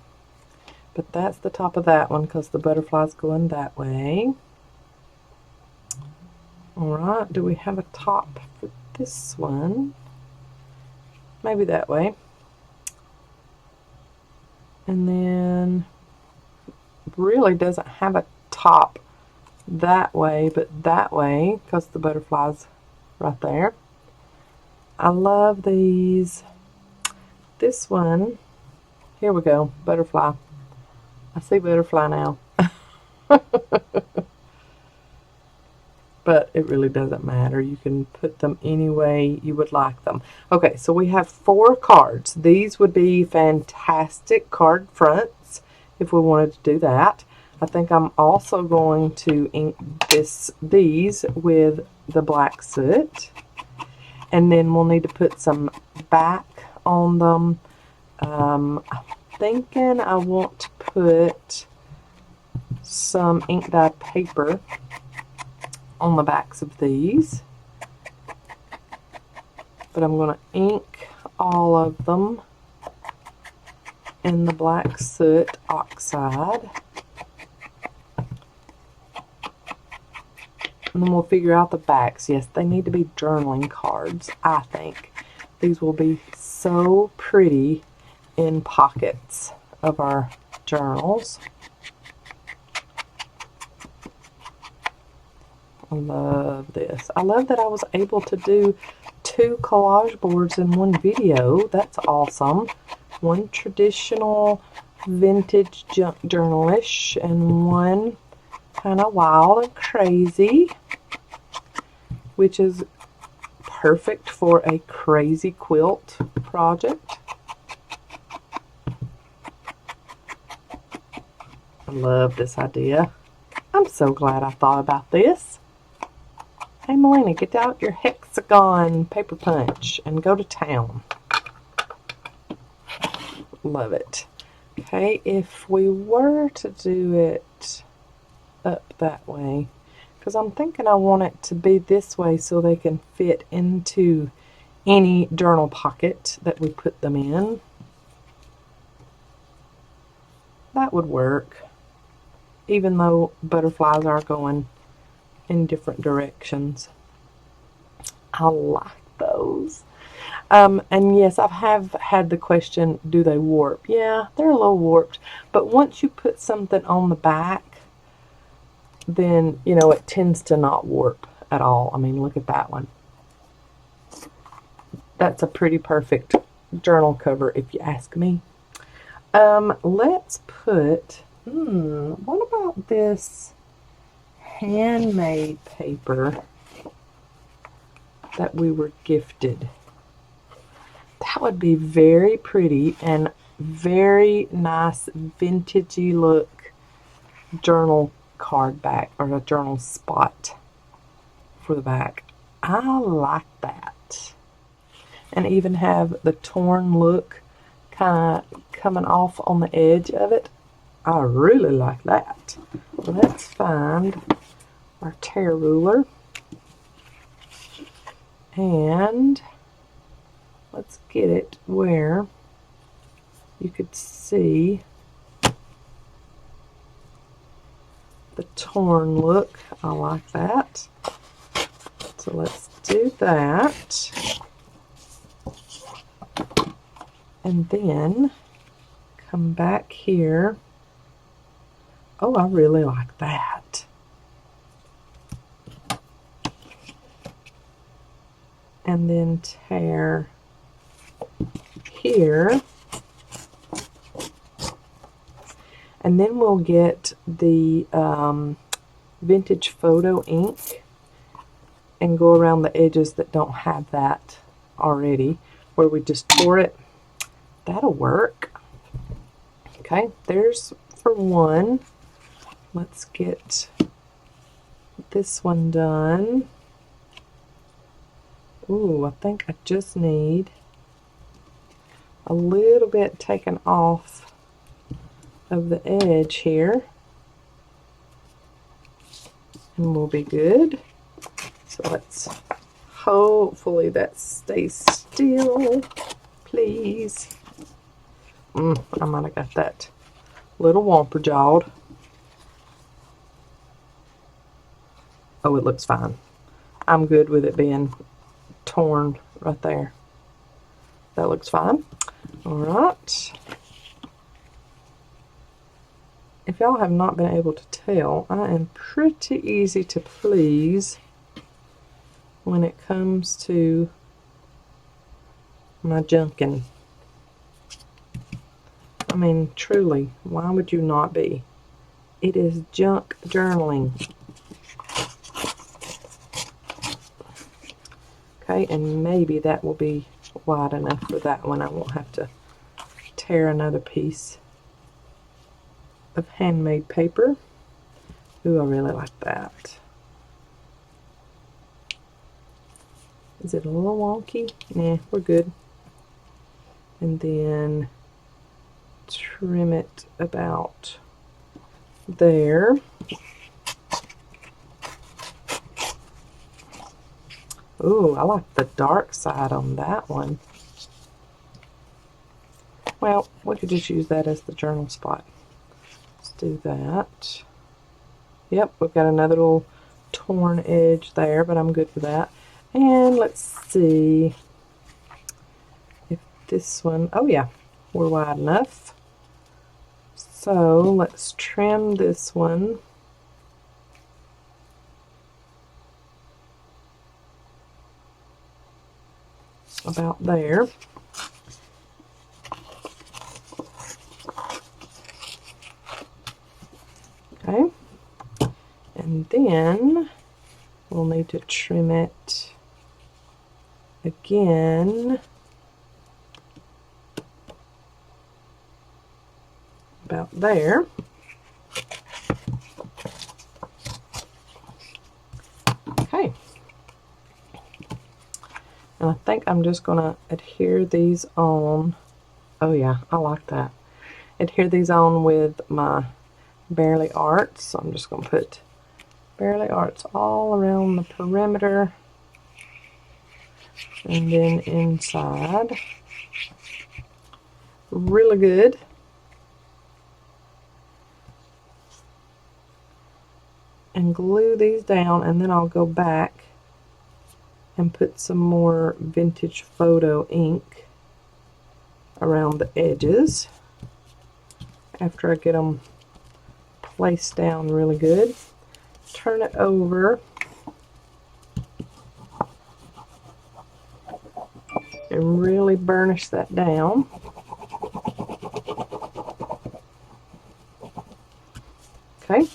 But that's the top of that one because the butterfly's going that way. Alright, do we have a top for this one? Maybe that way. And then really doesn't have a top that way, but that way, because the butterfly's right there. I love these. This one, here we go, butterfly. I see butterfly now. But it really doesn't matter. You can put them any way you would like them. Okay, so we have 4 cards. These would be fantastic card fronts if we wanted to do that. I think I'm also going to ink these with the black soot. And then we'll need to put some back on them. I'm thinking I want to put some ink dyed paper on the backs of these. But I'm going to ink all of them in the black soot oxide. And then we'll figure out the backs. Yes, they need to be journaling cards, I think. These will be so pretty in pockets of our journals. I love this. I love that I was able to do 2 collage boards in one video. That's awesome. One traditional vintage junk journalish and one kind of wild and crazy, which is perfect for a crazy quilt project. I love this idea. I'm so glad I thought about this. Hey Melina, get out your hexagon paper punch and go to town. Love it. Okay, if we were to do it up that way, because I'm thinking I want it to be this way so they can fit into any journal pocket that we put them in. That would work, even though butterflies are going in different directions. I like those. And yes, I have had the question, do they warp? Yeah, they're a little warped, but once you put something on the back, then, you know, it tends to not warp at all. I mean, look at that one. That's a pretty perfect journal cover, if you ask me. Let's put, what about this handmade paper that we were gifted? That would be very pretty and very nice vintagey look journal card back, or a journal spot for the back. I like that. And even have the torn look kind of coming off on the edge of it. I really like that. Let's find our tear ruler and let's get it where you could see the torn look. I like that. So let's do that. And then come back here. Oh, I really like that. And then tear here. And then we'll get the vintage photo ink and go around the edges that don't have that already, where we just tore it. That'll work. Okay, there's for one. Let's get this one done. Ooh, I think I just need a little bit taken off of the edge here, and we'll be good. So let's, hopefully that stays still, please. I might have got that little womper jawed. Oh, it looks fine. I'm good with it being torn right there. That looks fine. All right. If y'all have not been able to tell, I am pretty easy to please when it comes to my junking. I mean, truly, why would you not be? It is junk journaling. Okay, and maybe that will be wide enough for that one. I won't have to tear another piece of handmade paper. Ooh, I really like that. Is it a little wonky? Nah, we're good. And then trim it about there. Ooh, I like the dark side on that one. Well, we could just use that as the journal spot. Let's do that. Yep, we've got another little torn edge there, but I'm good with that. And let's see if this one, oh yeah, we're wide enough. So let's trim this one. About there. Okay. And then we'll need to trim it again about there. Okay. And I think I'm just going to adhere these on. Oh yeah, I like that. Adhere these on with my Barely Arts. So I'm just going to put Barely Arts all around the perimeter. And then inside. Really good. And glue these down, and then I'll go back and put some more vintage photo ink around the edges after I get them placed down really good. Turn it over and really burnish that down. Okay,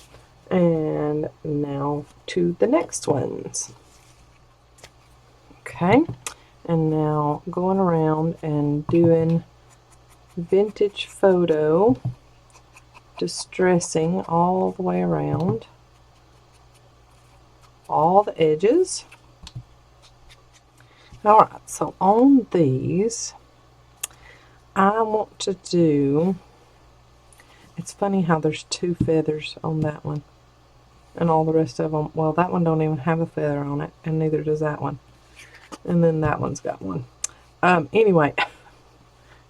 and now to the next ones. Okay, and now going around and doing vintage photo, distressing all the way around all the edges. Alright, so on these, I want to do, it's funny how there's 2 feathers on that one, and all the rest of them, well, that one don't even have a feather on it, and neither does that one. And then that one's got one. Anyway,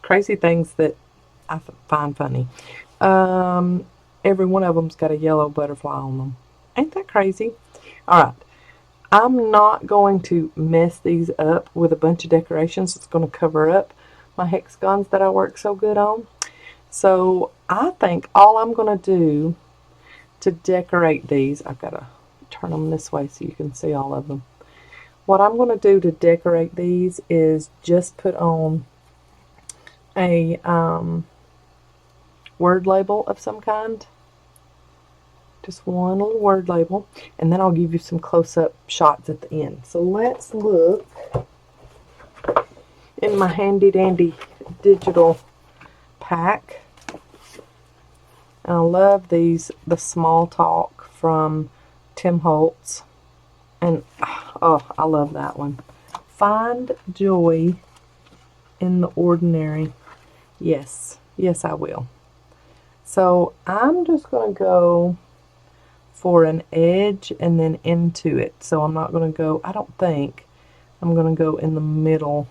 crazy things that I find funny. Every one of them's got a yellow butterfly on them. Ain't that crazy? Alright, I'm not going to mess these up with a bunch of decorations. It's going to cover up my hexagons that I work so good on. So I think all I'm going to do to decorate these, I've got to turn them this way so you can see all of them. What I'm going to do to decorate these is just put on a word label of some kind. Just one little word label, and then I'll give you some close-up shots at the end. So let's look in my handy-dandy digital pack. And I love these, the Small Talk from Tim Holtz. And, oh, I love that one. Find joy in the ordinary. Yes, yes I will. So I'm just going to go for an edge and then into it. So I'm not going to go, I don't think I'm going to go in the middle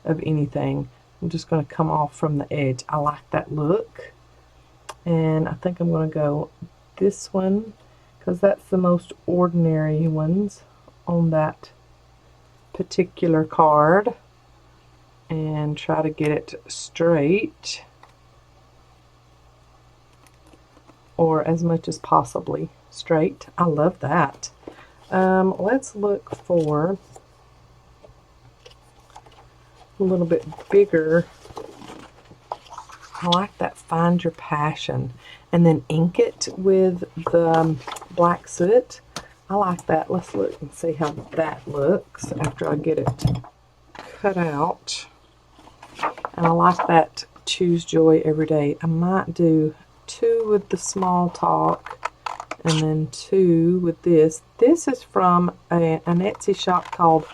of anything. I'm just going to come off from the edge. I like that look. And I think I'm going to go this one because that's the most ordinary ones on that particular card, and try to get it straight or as much as possibly straight. I love that. Let's look for a little bit bigger. I like that Find Your Passion, and then ink it with the black soot. I like that. Let's look and see how that looks after I get it cut out. And I like that Choose Joy Every Day. I might do 2 with the Small Talk and then 2 with this. This is from an Etsy shop called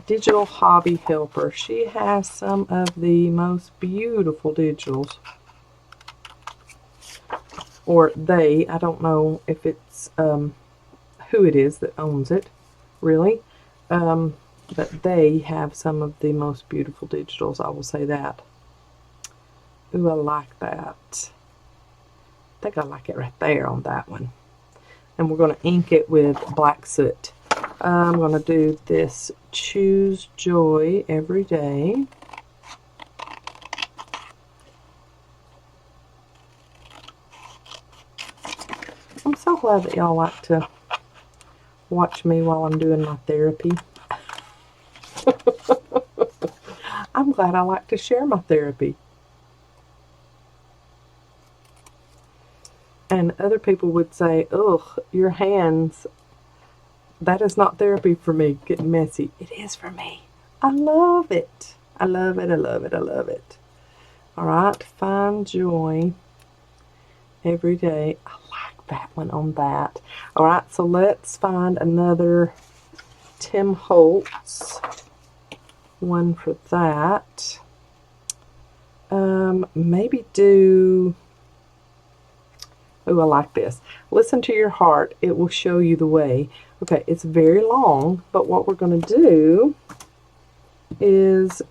Digital Hobby Helper. She has some of the most beautiful digitals. Or they, I don't know if it's who it is that owns it, really. But they have some of the most beautiful digitals, I will say that. Ooh, I like that. I think I like it right there on that one. And we're going to ink it with black soot. I'm going to do this Choose Joy Every Day. I'm so glad that y'all like to watch me while I'm doing my therapy. I'm glad I like to share my therapy. And other people would say, ugh, your hands, that is not therapy for me, getting messy. It is for me. I love it. I love it, I love it, I love it. Alright, Find Joy Every Day. I like that one on that. Alright, so let's find another Tim Holtz one for that. Maybe do, oh, I like this. Listen to your heart, it will show you the way. Okay, it's very long, but what we're going to do is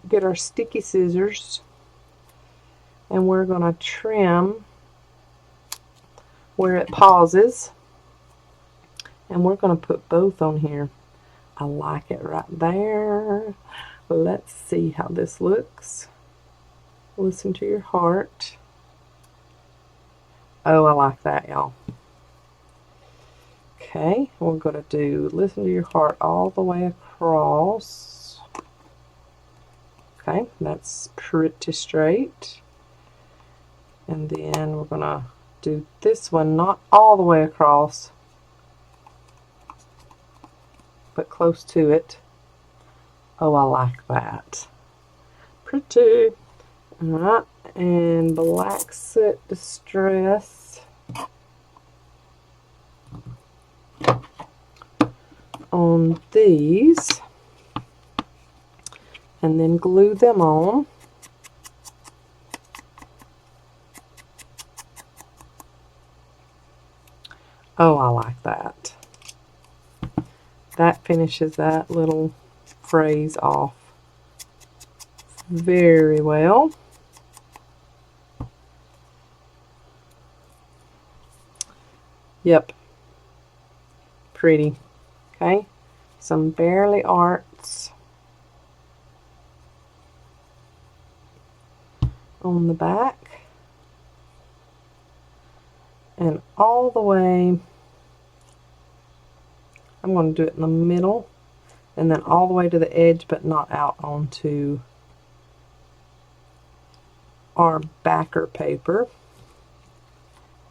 get our sticky scissors and we're going to trim where it pauses, and we're going to put both on here. I like it right there. Let's see how this looks. Listen to your heart. Oh, I like that, y'all. Okay, we're going to do listen to your heart all the way across. Okay, that's pretty straight. And then we're going to do this one, not all the way across, but close to it. Oh, I like that. Pretty. Alright, and Black Soot Distress on these, and then glue them on. Oh, I like that. That finishes that little phrase off very well. Yep. Pretty. Okay. Some Barely Arts on the back. And all the way, I'm going to do it in the middle, and then all the way to the edge, but not out onto our backer paper.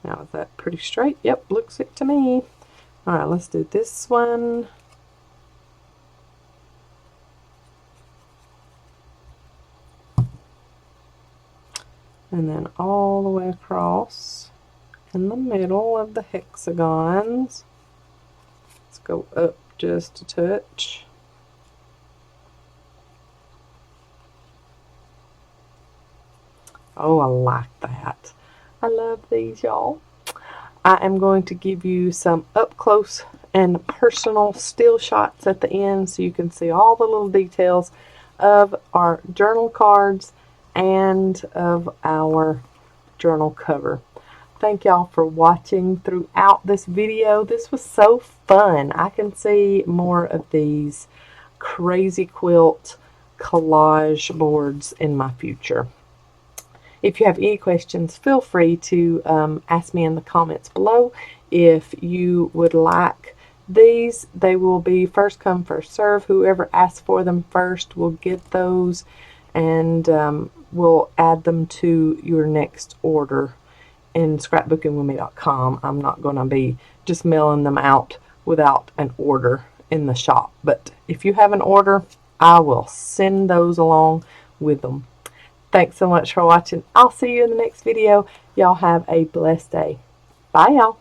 Now, is that pretty straight? Yep, looks it to me. Alright, let's do this one. And then all the way across in the middle of the hexagons. Let's go up just a touch. Oh, I like that. I love these, y'all. I am going to give you some up close and personal still shots at the end so you can see all the little details of our journal cards and of our journal cover. Thank y'all for watching throughout this video. This was so fun. I can see more of these crazy quilt collage boards in my future. If you have any questions, feel free to ask me in the comments below. If you would like these, they will be first come, first serve. Whoever asks for them first will get those, and we'll add them to your next order in ScrapbookingwithME.com. I'm not going to be just mailing them out without an order in the shop. But if you have an order, I will send those along with them. Thanks so much for watching. I'll see you in the next video. Y'all have a blessed day. Bye, y'all.